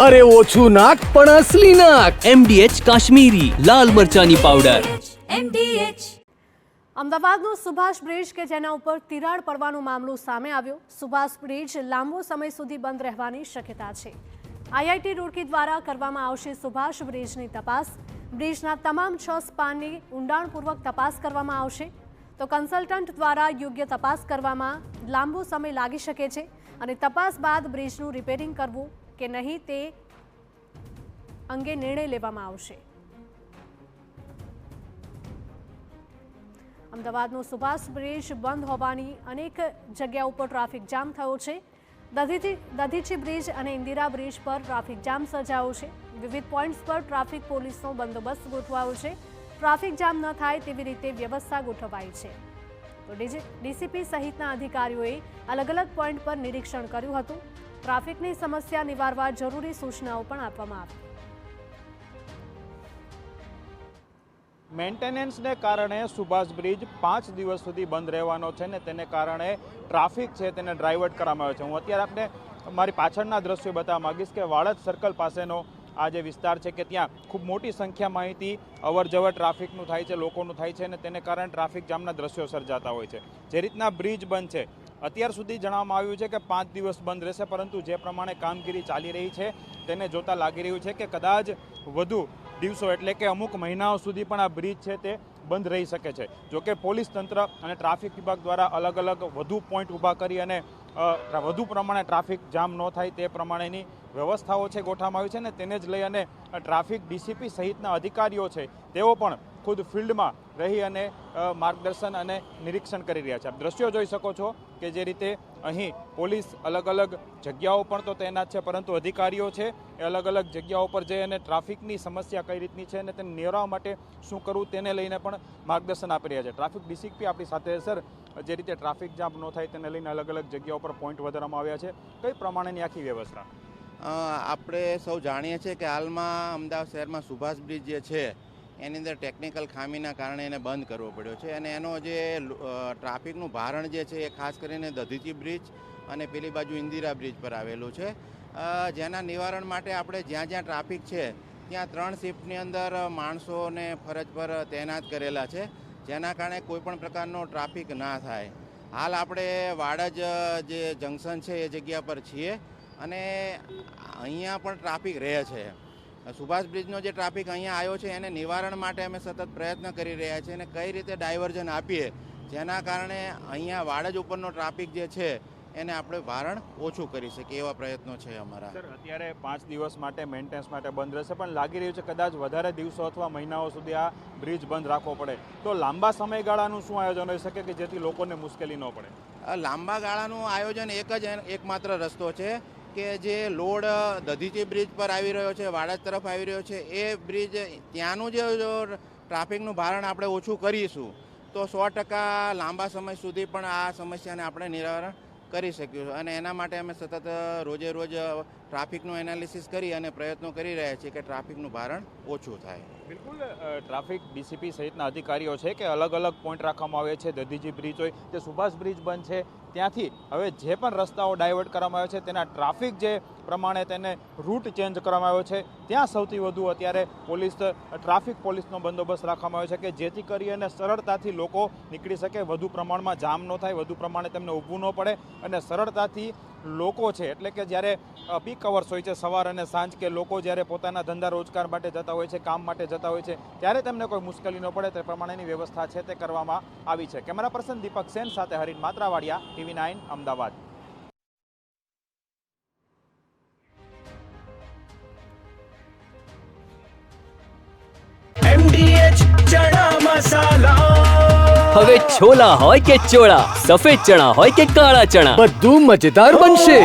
અરે ઓછું નાક પણ અસલી નાક. MDH કાશ્મીરી લાલ મરચાની પાવડર. અમદાવાદનો સુભાષ બ્રિજ કે જેના ઉપર તિરાડ પડવાનો મામલો સામે આવ્યો. સુભાષ બ્રિજ લાંબો સમય સુધી બંધ રહેવાની શક્યતા છે. IIT રૂડકી દ્વારા કરવામાં આવશે સુભાષ બ્રિજની તપાસ. બ્રિજના તમામ 6 સ્પાનની ઊંડાણપૂર્વક તપાસ કરવામાં આવશે. તો કન્સલ્ટન્ટ દ્વારા યોગ્ય તપાસ કરવામાં લાંબો સમય લાગી શકે છે અને તપાસ બાદ બ્રિજનું રિપેરિંગ કરવું કે નહીં તે અંગે નિર્ણય લેવામાં આવશે. અમદાવાદનો સુભાષ બ્રિજ બંધ હોવાની અનેક જગ્યાઓ પર ટ્રાફિક જામ થયો છે. દધીચી બ્રિજ અને ઇન્દિરા બ્રિજ પર ટ્રાફિક જામ સર્જાયો છે. વિવિધ પોઈન્ટ્સ પર ટ્રાફિક પોલીસનો બંદોબસ્ત ગોઠવાયો છે. ટ્રાફિક જામ ન થાય તેવી રીતે વ્યવસ્થા ગોઠવાઈ છે. તો ડીસીપી સહિતના અધિકારીઓએ અલગ અલગ પોઈન્ટ પર નિરીક્ષણ કર્યું હતું. ટ્રાફિકની સમસ્યા નિવારવા જરૂરી સૂચનાઓ પણ આપવામાં આવી. મેન્ટેનન્સને કારણે સુભાષ બ્રિજ 5 દિવસ સુધી બંધ રહેવાનો છે ને તેને કારણે ટ્રાફિક છે તેને ડાયવર્ટ કરવામાં આવ્યો છે. હું અત્યારે આપને મારી પાછળના દ્રશ્યો બતાવવા માંગીશ કે વાડજ સર્કલ પાસેનો આ જે વિસ્તાર છે કે ત્યાં ખૂબ મોટી સંખ્યામાં અહીંથી અવરજવર ટ્રાફિકનું થાય છે, લોકોનું થાય છે અને તેને કારણે ટ્રાફિક જામના દ્રશ્યો સર્જાતા હોય છે. જે રીતના બ્રિજ બંધ છે અત્યાર સુધી જણાવવામાં આવ્યું છે કે 5 દિવસ બંધ રહેશે, પરંતુ જે પ્રમાણે કામગીરી ચાલી રહી છે તેને જોતા લાગી રહ્યું છે કે કદાચ વધુ દિવસો એટલે કે અમુક મહિનાઓ સુધી પણ આ બ્રિજ છે તે બંધ રહી શકે છે. જોકે પોલીસ તંત્ર અને ટ્રાફિક વિભાગ દ્વારા અલગ અલગ વધુ પોઈન્ટ ઊભા કરી અને વધુ પ્રમાણે ટ્રાફિક જામ ન થાય તે પ્રમાણેની વ્યવસ્થાઓ છે ગોઠવવામાં આવી છે ને તેને જ લઈ અને ટ્રાફિક ડીસીપી સહિતના અધિકારીઓ છે તેઓ પણ ખુદ ફિલ્ડમાં રહી અને માર્ગદર્શન અને નિરીક્ષણ કરી રહ્યા છે. આપ દ્રશ્યો જોઈ શકો છો કે જે રીતે અહીં પોલીસ અલગ અલગ જગ્યાઓ પણ તો તૈનાત છે, પરંતુ અધિકારીઓ છે એ અલગ અલગ જગ્યાઓ પર જઈ અને ટ્રાફિકની સમસ્યા કઈ રીતની છે અને તેને નિવારવા માટે શું કરવું તેને લઈને પણ માર્ગદર્શન આપી રહ્યા છે. ટ્રાફિક ડીસીપી આપણી સાથે સર, જે રીતે ટ્રાફિક જામ ન થાય તેને લઈને અલગ અલગ જગ્યાઓ પર પોઈન્ટ વધારવામાં આવ્યા છે, કઈ પ્રમાણેની આખી વ્યવસ્થા? આપણે સૌ જાણીએ છીએ કે હાલમાં અમદાવાદ શહેરમાં સુભાષ બ્રિજ જે છે એની અંદર ટેકનિકલ ખામીના કારણે એને બંધ કરવો પડ્યો છે અને એનો જે ટ્રાફિકનું ભારણ જે છે એ ખાસ કરીને દધીચી બ્રિજ અને પેલી બાજુ ઇન્દિરા બ્રિજ પર આવેલું છે. જેના નિવારણ માટે આપણે જ્યાં જ્યાં ટ્રાફિક છે ત્યાં 3 શિફ્ટની અંદર માણસોને ફરજ પર તૈનાત કરેલા છે, જેના કારણે કોઈપણ પ્રકારનો ટ્રાફિક ના થાય. હાલ આપણે વાડજ જે જંકશન છે એ જગ્યા પર છીએ અને અહીંયા પણ ટ્રાફિક રહે છે. સુભાષ બ્રિજનો જે ટ્રાફિક અહીંયા આવ્યો છે એને નિવારણ માટે અમે સતત પ્રયત્ન કરી રહ્યા છીએ અને કઈ રીતે ડાયવર્ઝન આપીએ જેના કારણે અહીંયા વાડજ ઉપરનો ટ્રાફિક જે છે એને આપણે ભારણ ઓછું કરી શકીએ એવા પ્રયત્નો છે અમારા. સર, અત્યારે 5 દિવસ માટે મેન્ટેનન્સ માટે બંધ રહેશે, પણ લાગી રહ્યું છે કદાચ વધારે દિવસો અથવા મહિનાઓ સુધી આ બ્રિજ બંધ રાખવો પડે તો લાંબા સમયગાળાનું શું આયોજન હોઈ શકે કે જેથી લોકોને મુશ્કેલી ન પડે? લાંબા ગાળાનું આયોજન એકમાત્ર રસ્તો છે કે જે લોડ દધીચી બ્રિજ પર આવી રહ્યો છે, વાડજ તરફ આવી રહ્યો છે, એ બ્રિજ ત્યાંનું જે ટ્રાફિકનું ભારણ આપણે ઓછું કરીશું તો 100% લાંબા સમય સુધી પણ આ સમસ્યાને આપણે નિવારણ કરી શકીશું અને એના માટે અમે સતત રોજે રોજ ટ્રાફિકનું એનાલિસિસ કરી અને પ્રયત્નો કરી રહ્યા છીએ કે ટ્રાફિકનું ભારણ ઓછું થાય. બિલકુલ, ટ્રાફિક ડીસીપી સહિતના અધિકારીઓ છે કે અલગ અલગ પોઈન્ટ રાખવામાં આવે છે. દધીચી બ્રિજ હોય કે સુભાષ બ્રિજ બંધ છે ત્યાંથી હવે જે પણ રસ્તાઓ ડાયવર્ટ કરવામાં આવે છે તેના ટ્રાફિક જે પ્રમાણે તેને રૂટ ચેન્જ કરવામાં આવ્યો છે ત્યાં સૌથી વધુ અત્યારે ટ્રાફિક પોલીસનો બંદોબસ્ત રાખવામાં આવ્યો છે કે જેથી કરી અને સરળતાથી લોકો નીકળી શકે, વધુ પ્રમાણમાં જામ ન થાય, વધુ પ્રમાણે તેમને ઊભું ન પડે અને સરળતાથી લોકો છે એટલે કે જ્યારે પીક અવર્સ હોય છે સવાર અને સાંજ કે લોકો જ્યારે પોતાના ધંધા રોજગાર માટે જતા હોય છે, કામ માટે જતા હોય છે ત્યારે તેમને કોઈ મુશ્કેલી ન પડે તે પ્રમાણેની વ્યવસ્થા છે તે કરવામાં આવી છે. કેમેરા પર્સન દીપક સેન સાથે હરીન માત્રાવાડિયા, TV9 અમદાવાદ. MDH ચણા મસાલા. હવે છોલા હોય કે ચોળા, સફેદ ચણા હોય કે કાળા ચણા, બધું મજેદાર બનશે.